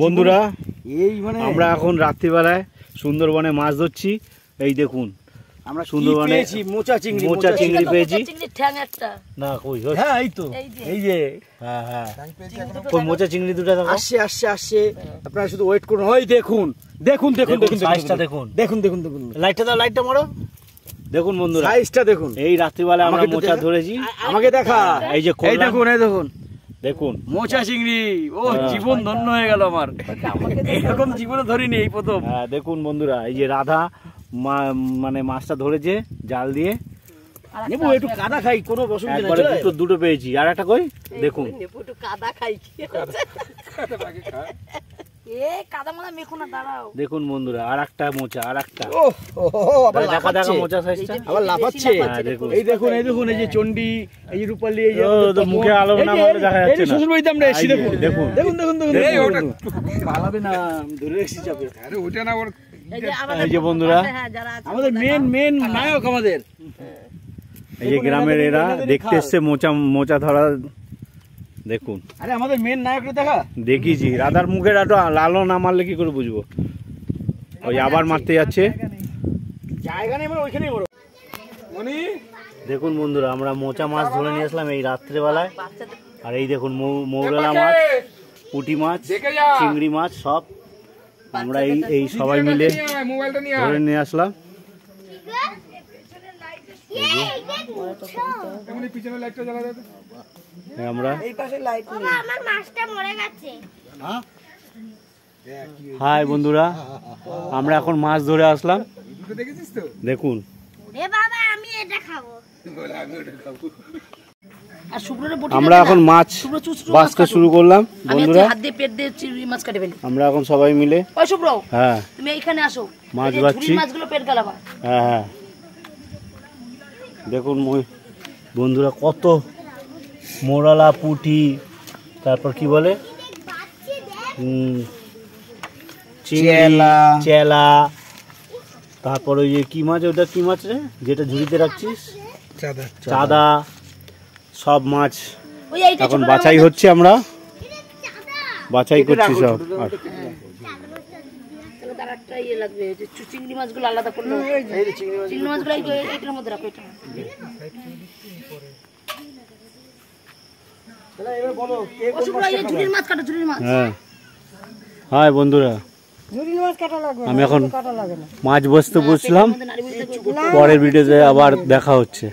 বন্ধুরা আমরা এখন রাত্রিবেলায় সুন্দরবনে মাছ ধরছি। এই দেখুন আমরা সুন্দরবনে মোচা চিংড়ি পেয়েছি। না কই হ্যাঁ এই তো এই যে হ্যাঁ হ্যাঁ ওই মোচা চিংড়ি দুটো আসছে আসছে আসছে। আপনারা শুধু ওয়েট করুন। ওই দেখুন দেখুন দেখুন দেখুন সাইজটা দেখুন দেখুন দেখুন দেখুন লাইটটা দাও লাইটটা মারো। দেখুন বন্ধুরা সাইজটা দেখুন। এই রাত্রিবেলা আমরা মোচা ধরেছি। আমাকে দেখা এই যে এই দেখুন এই দেখুন দেখুন মোচা চিংড়ি। ও জীবন ধন্য হয়ে গেল আমার। এইরকম জীবনে ধরিনি এই প্রথম। হ্যাঁ দেখুন বন্ধুরা এই যে রাধা মানে মাছটা ধরেছে জাল দিয়ে। নেবু একটু কাদা খাই কোনো অসুবিধা নেই। একবারে দুটো পেয়েছি আর একটা কই দেখুন নেবু একটু কাদা খাই দেখুন বন্ধুরা আর একটা মোচা আর একটা আবার দেখা দেখা মোচা সাইজটা আবার লাফাচ্ছে। এই দেখুন এই দেখুন এই যে চন্ডি এই যে রূপালী এই যে মুখে আলো না মারলে দেখা যাচ্ছে না। শ্বশুর বাড়িতে আমরা এসেছি দেখুন দেখুন দেখুন দেখুন দেখুন এই ওটা পালাবে না ধরে রেখেছি চাপে। আরে ওটা না ওর এই যে বন্ধুরা আমাদের মেন নায়ক আমাদের এই যে গ্রামের এরা দেখতে এসছে মোচা ধরা। দেখুন আরে আমাদের মেন নায়ককে দেখা দেখিছি। রাধার মুখের একটু লালো না মারলে কি করে বুঝবো। ওই আবার মারতে যাচ্ছে জায়গা নেই ওইখানেই বড়। দেখুন বন্ধুরা আমরা মোচা মাছ ধরে নিয়ে আসলাম এই রাত্রেবেলায়। আর এই দেখুন মৌরলা মাছ পুঁটি মাছ চিংড়ি মাছ সব আমরা এই সবাই মিলে ধরে নিয়ে আসলাম। হাই বন্ধুরা আমরা এখন মাছ ধরে আসলাম। দেখুন আমরা এখন মাছ বাছতে শুরু করলাম বন্ধুরা। আমরা এখন সবাই মিলে হ্যাঁ মাছ বাছছি। হ্যাঁ হ্যাঁ দেখুন বন্ধুরা কত মোরালা পুঁটি তারপর কি বলে চেলা তারপর ওই যে কি মাছ ওটা কি মাছ রে যেটা ঝুড়িতে রাখছিস চাঁদা সব মাছ এখন বাছাই হচ্ছে। আমরা বাছাই করছি সব। চিংড়ি মাছগুলো আলাদা করলে চিংড়ি মাছগুলো এটার মধ্যে রাখো। এটা হ্যাঁ বন্ধুরা আমি এখন মাছ বসতে বসলাম। পরের ভিডিওতে আবার দেখা হচ্ছে।